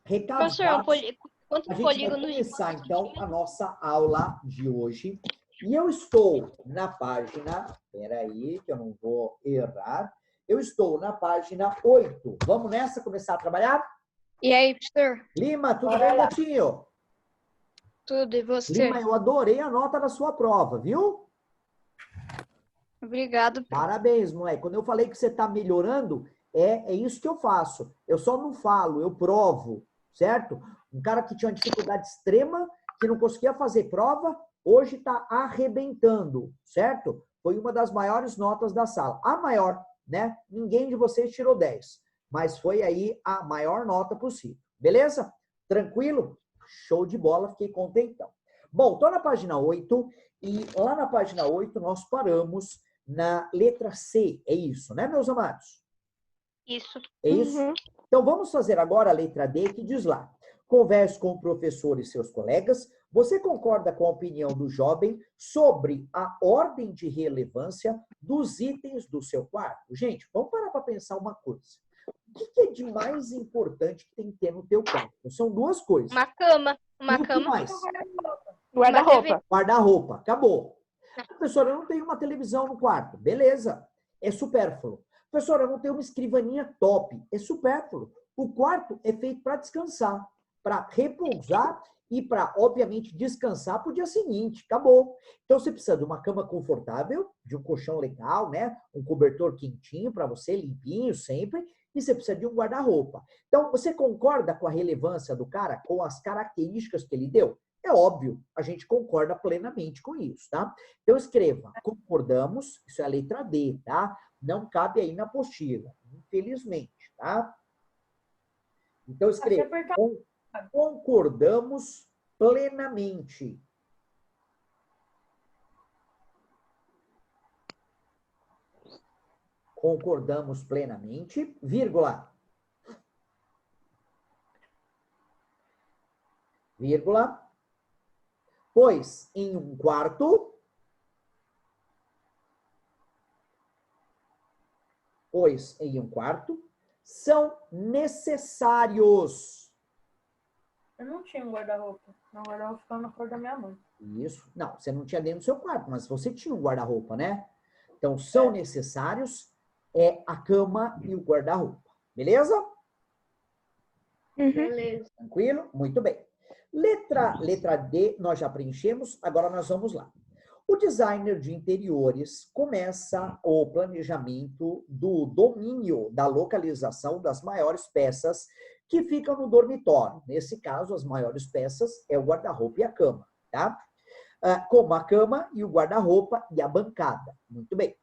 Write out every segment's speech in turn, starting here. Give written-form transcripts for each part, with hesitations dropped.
Recados Professor, dados. quanto A gente vai polígono começar, então, a nossa aula de hoje. E eu estou na página... Espera aí, que eu não vou errar. Eu estou na página 8. Vamos nessa começar a trabalhar? E aí, professor? Lima, tudo bem, gatinho? Tudo, e você? Lima, eu adorei a nota da sua prova, viu? Obrigado. Parabéns, moleque. Quando eu falei que você está melhorando, é isso que eu faço. Eu só não falo, eu provo, certo? Um cara que tinha uma dificuldade extrema, que não conseguia fazer prova, hoje está arrebentando, certo? Foi uma das maiores notas da sala. A maior, né? Ninguém de vocês tirou 10, mas foi aí a maior nota possível. Beleza? Tranquilo? Show de bola, fiquei contentão. Bom, estou na página 8 e lá na página 8 nós paramos na letra C. É isso, né, meus amados? Isso. É isso? Uhum. Então, vamos fazer agora a letra D, que diz lá. Converse com o professor e seus colegas. Você concorda com a opinião do jovem sobre a ordem de relevância dos itens do seu quarto? Gente, vamos parar para pensar uma coisa. O que é de mais importante que tem que ter no teu quarto? São duas coisas. Uma cama. E o que mais? Guarda-roupa. Guarda-roupa. Acabou. Professora, eu não tenho uma televisão no quarto. Beleza. É supérfluo. Professora, eu não tenho uma escrivaninha top. É supérfluo. O quarto é feito para descansar, para repousar e para, obviamente, descansar para o dia seguinte. Acabou. Então, você precisa de uma cama confortável, de um colchão legal, né? Um cobertor quentinho para você, limpinho sempre. E você precisa de um guarda-roupa. Então, você concorda com a relevância do cara, com as características que ele deu? É óbvio, a gente concorda plenamente com isso, tá? Então, escreva, concordamos, isso é a letra D, tá? Não cabe aí na apostila, infelizmente, tá? Então, escreva, concordamos plenamente. Concordamos plenamente, vírgula. Vírgula. Pois em um quarto, são necessários. Eu não tinha um guarda-roupa. Meu guarda-roupa ficava na cor da minha mãe. Isso. Não, você não tinha dentro do seu quarto, mas você tinha um guarda-roupa, né? Então, são necessários a cama e o guarda-roupa. Beleza? Beleza. Tranquilo? Muito bem. Letra D, nós já preenchemos, agora nós vamos lá. O designer de interiores começa o planejamento do domínio da localização das maiores peças que ficam no dormitório. Nesse caso, as maiores peças é o guarda-roupa e a cama, tá? Como a cama e o guarda-roupa e a bancada. Muito bem.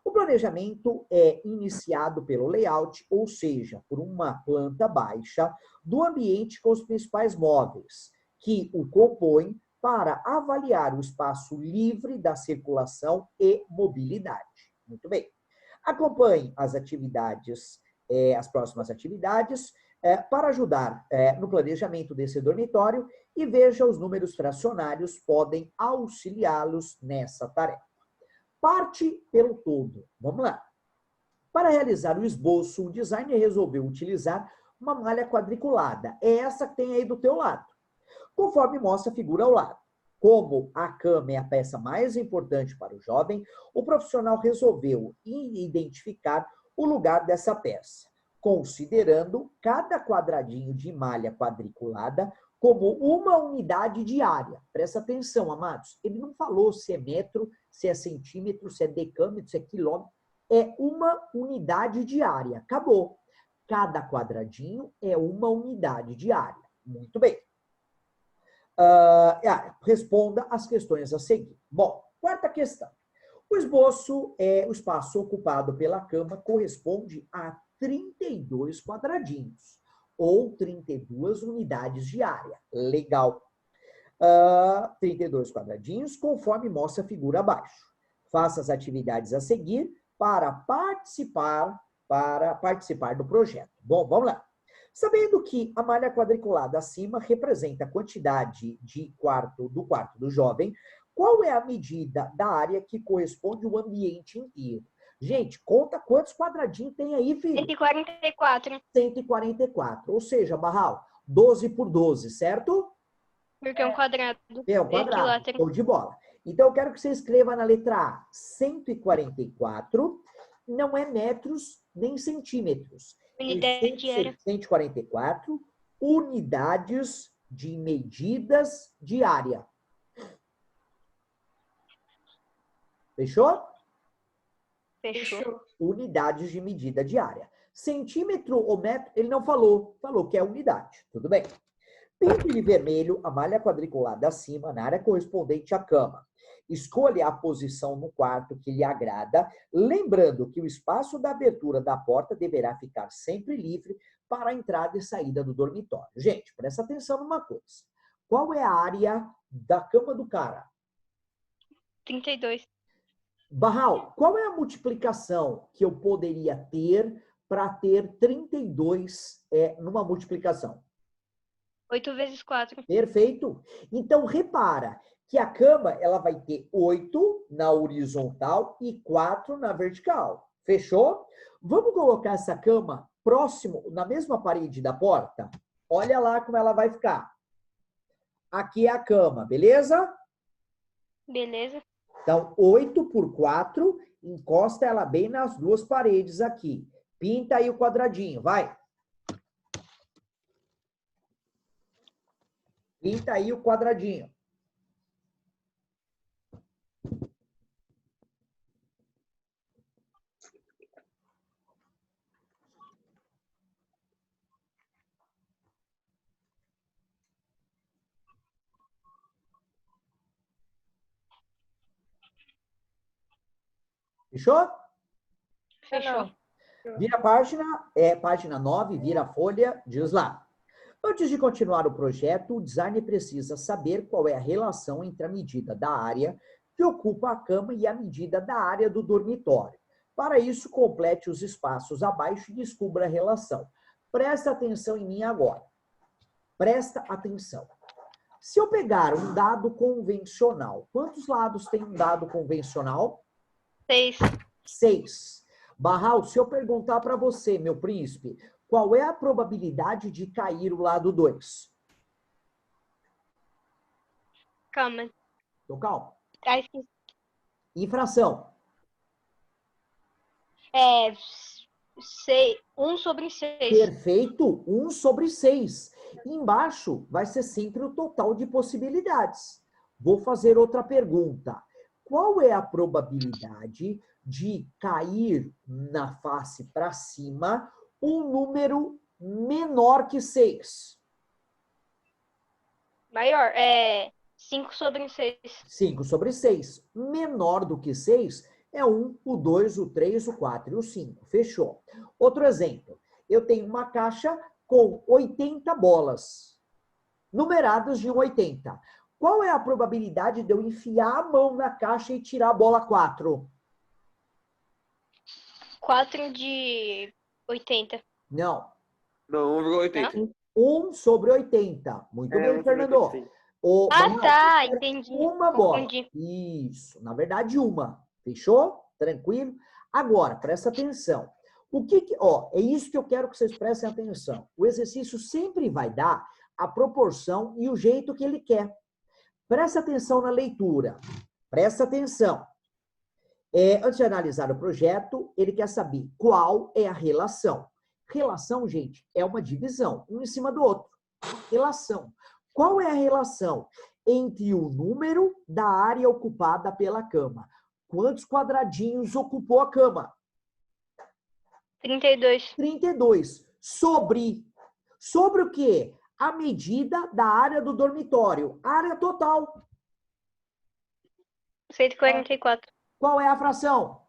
O planejamento é iniciado pelo layout, ou seja, por uma planta baixa do ambiente com os principais móveis, que o compõem para avaliar o espaço livre da circulação e mobilidade. Muito bem. Acompanhe as atividades, as próximas atividades, para ajudar no planejamento desse dormitório e veja os números fracionários podem auxiliá-los nessa tarefa. Parte pelo todo. Vamos lá. Para realizar o esboço, o designer resolveu utilizar uma malha quadriculada. É essa que tem aí do teu lado. Conforme mostra a figura ao lado. Como a cama é a peça mais importante para o jovem, o profissional resolveu identificar o lugar dessa peça, considerando cada quadradinho de malha quadriculada como uma unidade de área. Presta atenção, amados. Ele não falou se é metro, se é centímetro, se é decâmetro, se é quilômetro. É uma unidade de área. Acabou. Cada quadradinho é uma unidade de área. Muito bem. Responda as questões a seguir. Bom, quarta questão. O esboço, o espaço ocupado pela cama corresponde a 32 quadradinhos, ou 32 unidades de área. Legal. 32 quadradinhos, conforme mostra a figura abaixo. Faça as atividades a seguir para participar do projeto. Bom, vamos lá. Sabendo que a malha quadriculada acima representa a quantidade do quarto do jovem, qual é a medida da área que corresponde ao ambiente inteiro? Gente, conta quantos quadradinhos tem aí, filho? 144. 144. Ou seja, Barral, 12 por 12, certo? Porque é um quadrado. É o quadrado. Equilátero. Show de bola. Então, eu quero que você escreva na letra A, 144, não é metros nem centímetros. Unidade diária. 144 unidades de medidas diária. Fechou? Fechou. Unidades de medida diária. Centímetro ou metro, ele não falou. Falou que é unidade. Tudo bem. Pinto de vermelho a malha quadriculada acima na área correspondente à cama. Escolha a posição no quarto que lhe agrada, lembrando que o espaço da abertura da porta deverá ficar sempre livre para a entrada e saída do dormitório. Gente, presta atenção numa coisa. Qual é a área da cama do cara? 32. Barral, qual é a multiplicação que eu poderia ter para ter 32 numa multiplicação? 8 vezes 4. Perfeito. Então, repara que a cama ela vai ter 8 na horizontal e 4 na vertical. Fechou? Vamos colocar essa cama próximo, na mesma parede da porta? Olha lá como ela vai ficar. Aqui é a cama, beleza? Beleza. Então, 8 por 4, encosta ela bem nas duas paredes aqui. Pinta aí o quadradinho, vai. Pinta aí o quadradinho. Fechou? Fechou. Vira a página, página 9, vira a folha, diz lá. Antes de continuar o projeto, o designer precisa saber qual é a relação entre a medida da área que ocupa a cama e a medida da área do dormitório. Para isso, complete os espaços abaixo e descubra a relação. Presta atenção em mim agora. Presta atenção. Se eu pegar um dado convencional, quantos lados tem um dado convencional? 6. 6. Barral, se eu perguntar para você, meu príncipe, qual é a probabilidade de cair o lado 2? Calma. Tô calmo. Ai, esqueci. Infração. 1 sobre 6. Perfeito. 1 sobre 6. Embaixo vai ser sempre o total de possibilidades. Vou fazer outra pergunta. Qual é a probabilidade de cair na face para cima um número menor que 6? Maior. 5 sobre 6. 5 sobre 6. Menor do que 6 é 1, o 2, o 3, o 4 e o 5. Fechou. Outro exemplo. Eu tenho uma caixa com 80 bolas, numeradas de 1 a 80. Qual é a probabilidade de eu enfiar a mão na caixa e tirar a bola 4? 4 de 80. Não. Não, 1,80. 1 sobre 80. Muito bem, 1 sobre Fernando. 85. Vamos lá. Tá. Entendi. Uma bola. Confundi. Isso. Na verdade, uma. Fechou? Tranquilo? Agora, presta atenção. É isso que eu quero que vocês prestem atenção. O exercício sempre vai dar a proporção e o jeito que ele quer. Presta atenção na leitura. Presta atenção. Antes de analisar o projeto, ele quer saber qual é a relação. Relação, gente, é uma divisão, um em cima do outro. Relação. Qual é a relação entre o número da área ocupada pela cama? Quantos quadradinhos ocupou a cama? 32. 32. Sobre o quê? A medida da área do dormitório. Área total. 144. Qual é a fração?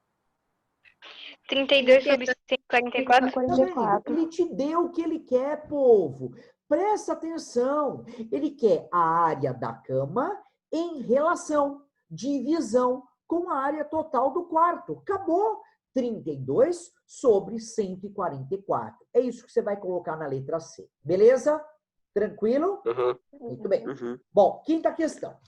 32 sobre 144. Tá vendo? Ele te deu o que ele quer, povo. Presta atenção. Ele quer a área da cama em relação, divisão, com a área total do quarto. Acabou. 32 sobre 144. É isso que você vai colocar na letra C. Beleza? Tranquilo? Muito bem. Bom, quinta questão.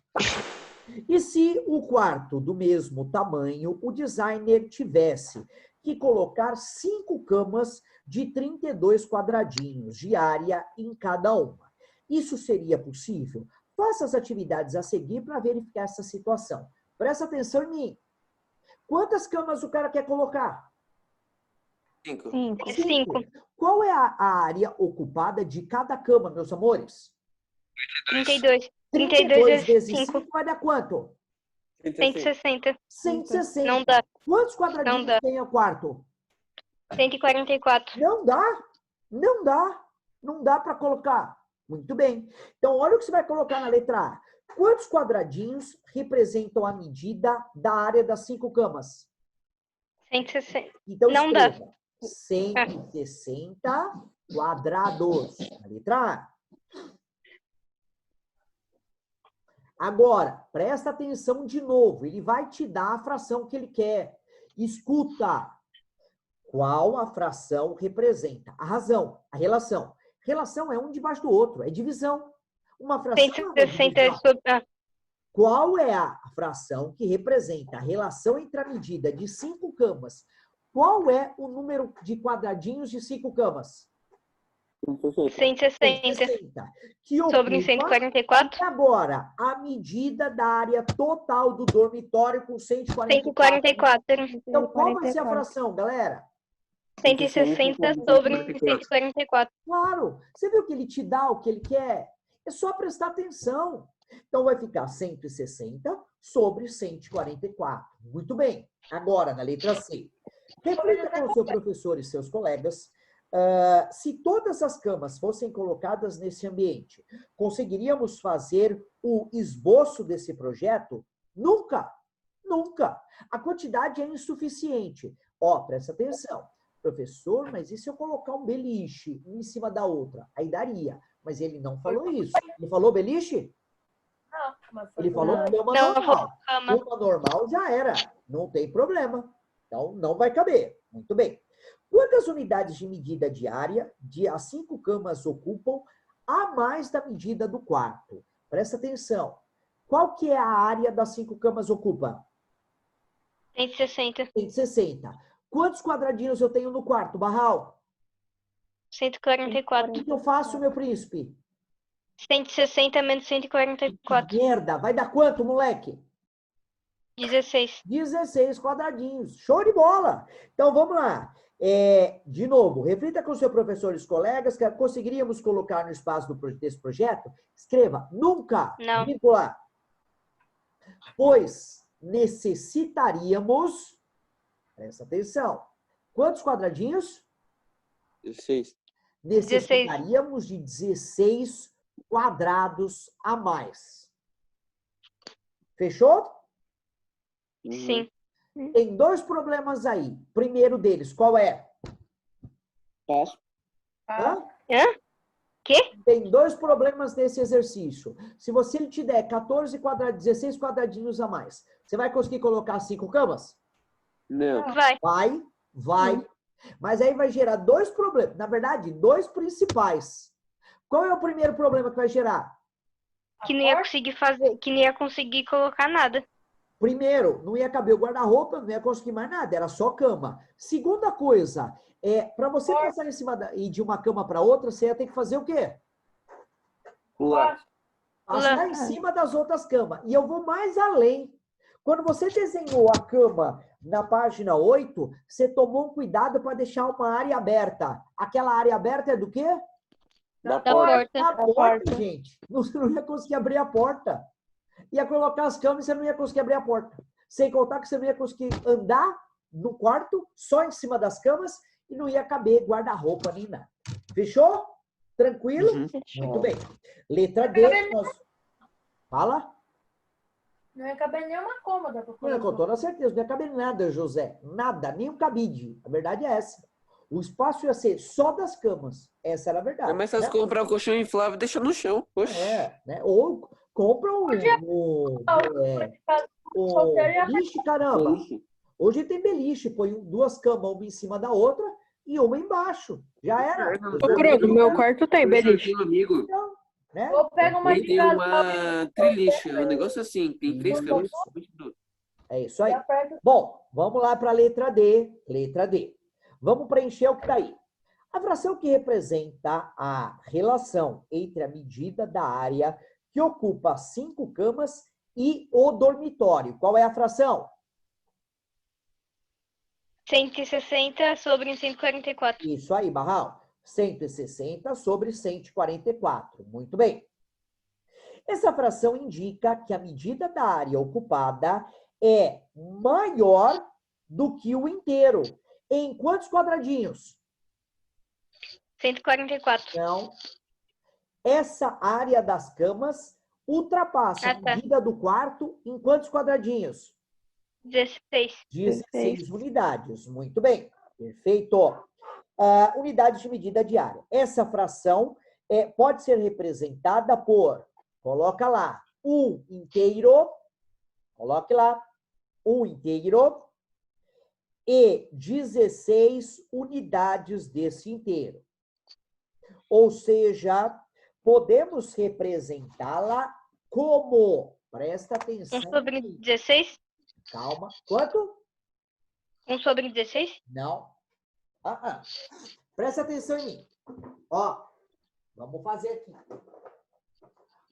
E se o quarto do mesmo tamanho o designer tivesse que colocar 5 camas de 32 quadradinhos de área em cada uma. Isso seria possível? Faça as atividades a seguir para verificar essa situação. Presta atenção em mim. Quantas camas o cara quer colocar? 5. 5. Qual é a área ocupada de cada cama, meus amores? 32. 32 vezes 5. 5 vai dar quanto? 160. 160. Não dá. Quantos quadradinhos Não dá. tem o quarto? 144. Não dá. Não dá. Não dá para colocar. Muito bem. Então, olha o que você vai colocar na letra A. Quantos quadradinhos representam a medida da área das 5 camas? 160. Então, Não dá. escreva 160 quadrados. Na letra A. Agora, presta atenção de novo. Ele vai te dar a fração que ele quer. Escuta. Qual a fração representa? A razão, a relação. Relação é um debaixo do outro, é divisão. Uma fração é uma 160 divisão. sobre. Qual é a fração que representa a relação entre a medida de 5 camas? Qual é o número de quadradinhos de 5 camas? 160 160. Que sobre ocupa, 144. e agora, a medida da área total do dormitório com 144. 144. Então, qual vai ser a fração, galera? 160 sobre 144. Claro. Você viu que ele te dá o que ele quer? É só prestar atenção. Então, vai ficar 160 sobre 144. Muito bem. Agora, na letra C. Reflita com o seu professor e seus colegas. Se todas as camas fossem colocadas nesse ambiente, conseguiríamos fazer o esboço desse projeto? Nunca! Nunca! A quantidade é insuficiente. Ó, presta atenção. Professor, mas e se eu colocar um beliche um em cima da outra? Aí daria. Mas ele não falou isso. Ele falou beliche? Não, mas Ele falou cama Não, normal. cama. Cama normal já era. Não tem problema. Então, não vai caber. Muito bem. Quantas unidades de medida diária as 5 camas ocupam a mais da medida do quarto? Presta atenção. Qual que é a área das 5 camas ocupa? 160. 160. Quantos quadradinhos eu tenho no quarto, Barral? 144. O que eu faço, meu príncipe? 160 menos 144. Merda, vai dar quanto, moleque? 16. 16 quadradinhos. Show de bola! Então, vamos lá. De novo, reflita com seu professor e os colegas que conseguiríamos colocar no espaço desse projeto. Escreva, nunca, Não. vírgula, pois necessitaríamos, presta atenção, quantos quadradinhos? 16. Necessitaríamos de 16 quadrados a mais. Fechou? Sim. Tem 2 problemas aí. Primeiro deles, qual é? Passo. Hã? Quê? Tem 2 problemas nesse exercício. Se você te der 16 quadradinhos a mais, você vai conseguir colocar 5 camas? Não. Vai. Mas aí vai gerar 2 problemas. Na verdade, 2 principais. Qual é o primeiro problema que vai gerar? Que não ia conseguir fazer, que não ia conseguir colocar nada. Primeiro, não ia caber o guarda-roupa, não ia conseguir mais nada, era só cama. Segunda coisa, para você passar em cima e de uma cama para outra, você ia ter que fazer o quê? Pular. Passar em cima das outras camas. E eu vou mais além. Quando você desenhou a cama na página 8, você tomou um cuidado para deixar uma área aberta. Aquela área aberta é do quê? Da Da porta. porta. A porta, gente. Você não ia conseguir abrir a porta. Ia colocar as camas e você não ia conseguir abrir a porta. Sem contar que você não ia conseguir andar no quarto, só em cima das camas, e não ia caber guarda-roupa nem nada. Fechou? Tranquilo? Uhum. Muito bem. Letra D. Fala. Não ia caber nenhuma cômoda. Com toda certeza, não ia caber nada, José. Nada, nem um cabide. A verdade é essa. O espaço ia ser só das camas. Essa era a verdade. É mais fácil né? comprar o colchão inflável e deixar no chão. Oxe. Né? Ou compra o beliche, caramba. Oxe. Hoje tem beliche, põe 2 camas, uma em cima da outra e uma embaixo. Já era. Ô, Bruno, no meu quarto tem beliche. Um amigo, Né? Ou pega uma ele de tem casa. uma triliche, um negócio assim. Tem 3 camas. É isso E aí. aperta. Bom, vamos lá para a letra D. Letra D. Vamos preencher o que está aí. A fração que representa a relação entre a medida da área que ocupa 5 camas e o dormitório. Qual é a fração? 160 sobre 144. Isso aí, Barral. 160 sobre 144. Muito bem. Essa fração indica que a medida da área ocupada é maior do que o inteiro. Em quantos quadradinhos? 144. Não. Essa área das camas ultrapassa a Ah, tá. medida do quarto em quantos quadradinhos? 16. 16 unidades. Muito bem. Perfeito. Unidade de medida diária. Essa fração pode ser representada por, coloca lá, 1 inteiro, coloque lá, 1 inteiro e 16 unidades desse inteiro. Ou seja, podemos representá-la como, presta atenção 1 sobre aqui. 16? Calma. Quanto? 1 sobre 16? Não. Presta atenção em mim. Ó, vamos fazer aqui.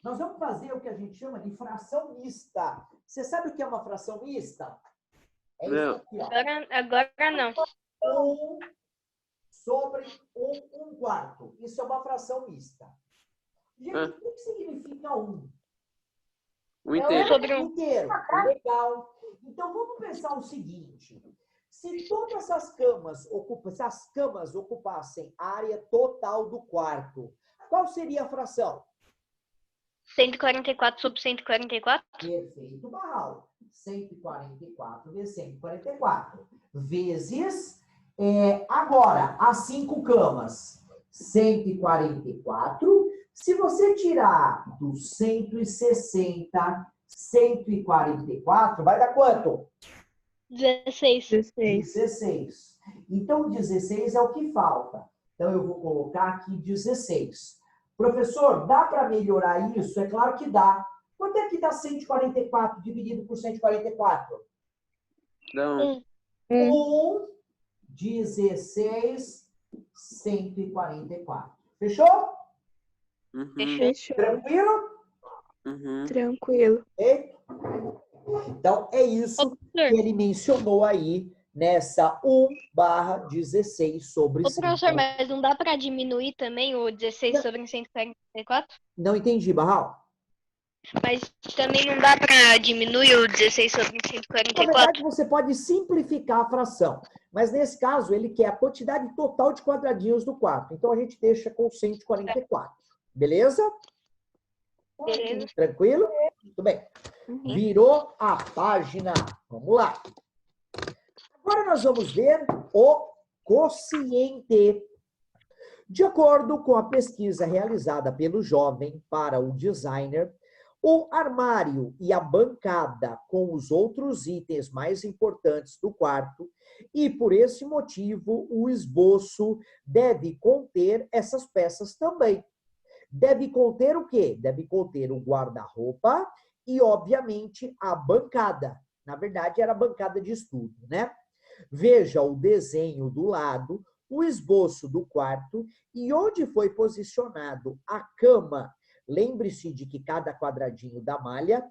Nós vamos fazer o que a gente chama de fração mista. Você sabe o que é uma fração mista? É Não. isso aqui, ó. Agora não. 1 sobre 1 quarto. Isso é uma fração mista. Gente, o que significa 1? O inteiro. Sobre um. Inteiro. Legal. Então, vamos pensar o seguinte. Se todas essas camas ocupassem a área total do quarto, qual seria a fração? 144 sobre 144? Perfeito, Barral. 144 vezes 144. Vezes, agora, as 5 camas. 144. Se você tirar dos 160, 144, vai dar quanto? 16. 16. Então, 16 é o que falta. Então, eu vou colocar aqui 16. Professor, dá para melhorar isso? É claro que dá. Quanto é que dá 144 dividido por 144? Não. 1, 16, 144. Fechou? Uhum. Fechou. Tranquilo? Uhum. Tranquilo. Ok? Então, é isso que ele mencionou aí nessa 1/16 sobre Ô, professor, 5. mas não dá para diminuir também o 16 sobre 144? Não entendi, Barral. Mas também não dá para diminuir o 16 sobre Na 144? verdade, você pode simplificar a fração. Mas, nesse caso, ele quer a quantidade total de quadradinhos do quarto. Então, a gente deixa com 144. Beleza? Beleza. Tranquilo? Muito bem. Virou a página. Vamos lá. Agora nós vamos ver o quociente. De acordo com a pesquisa realizada pelo jovem para o designer, o armário e a bancada com os outros itens mais importantes do quarto, e por esse motivo o esboço deve conter essas peças também. Deve conter o quê? Deve conter o guarda-roupa e, obviamente, a bancada. Na verdade, era a bancada de estudo, né? Veja o desenho do lado, o esboço do quarto e onde foi posicionado a cama. Lembre-se de que cada quadradinho da malha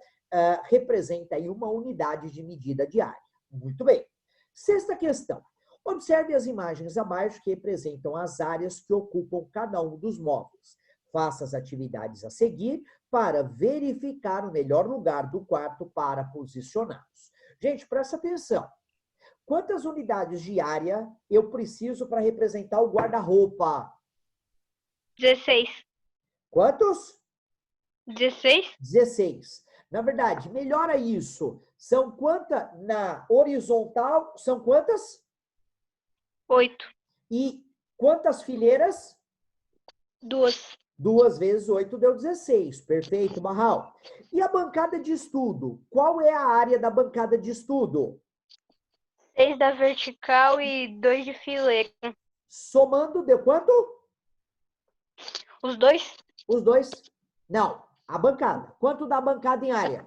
representa aí uma unidade de medida diária. Muito bem. Sexta questão. Observe as imagens abaixo que representam as áreas que ocupam cada um dos móveis. Faça as atividades a seguir para verificar o melhor lugar do quarto para posicioná-los. Gente, presta atenção. Quantas unidades de área eu preciso para representar o guarda-roupa? 16. Quantos? 16? 16. Na verdade, melhora isso. São quantas? Na horizontal, são quantas? 8. E quantas fileiras? 2. 2 vezes 8 deu 16. Perfeito, Barral. E a bancada de estudo? Qual é a área da bancada de estudo? 6 da vertical e 2 de fileira. Somando, deu quanto? Os dois? Os dois? Não, a bancada. Quanto dá a bancada em área?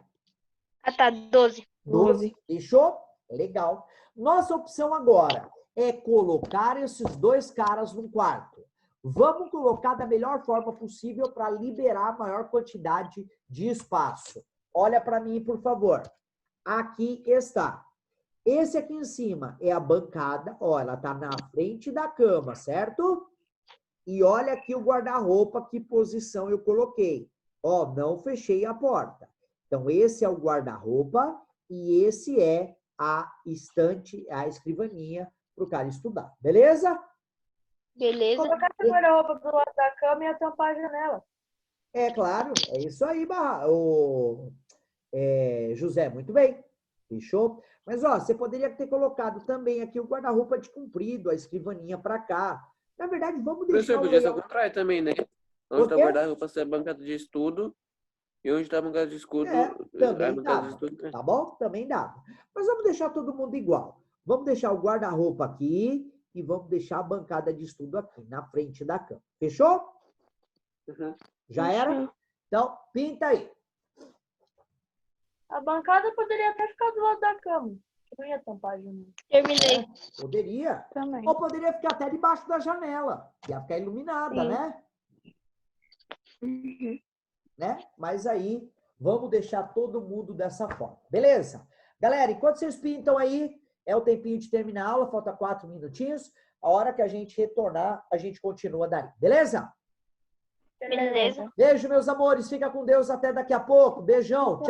Ah, tá. 12. 12. Fechou? Legal. Nossa opção agora é colocar esses dois caras num quarto. Vamos colocar da melhor forma possível para liberar a maior quantidade de espaço. Olha para mim, por favor. Aqui está. Esse aqui em cima é a bancada. Ó, ela está na frente da cama, certo? E olha aqui o guarda-roupa, que posição eu coloquei. Ó, não fechei a porta. Então, esse é o guarda-roupa e esse é a estante, a escrivaninha para o cara estudar. Beleza? Beleza. Colocar esse guarda-roupa do lado da cama e tampar a janela. É claro, é isso aí, José, muito bem. Fechou? Mas, ó, você poderia ter colocado também aqui o guarda-roupa de comprido, a escrivaninha para cá. Na verdade, vamos deixar Professor, o podia ser o layout. contrário também, né? O Onde está quê? o guarda-roupa ser a bancada de estudo e onde está a bancada de estudo, Também a bancada de dava, estudo. Né? tá bom? Também dava. Mas vamos deixar todo mundo igual. Vamos deixar o guarda-roupa aqui e vamos deixar a bancada de estudo aqui, na frente da cama. Fechou? Uhum. Já era? Então, pinta aí. A bancada poderia até ficar do lado da cama. Eu não ia tampar a janela. Terminei. Poderia. Também. Ou poderia ficar até debaixo da janela. Ia ficar iluminada, Sim. né? Uhum. Né? Mas aí, vamos deixar todo mundo dessa forma. Beleza? Galera, enquanto vocês pintam aí, é o tempinho de terminar a aula, falta 4 minutinhos. A hora que a gente retornar, a gente continua daí. Beleza? Beleza. Beijo, meus amores. Fica com Deus até daqui a pouco. Beijão. Tchau.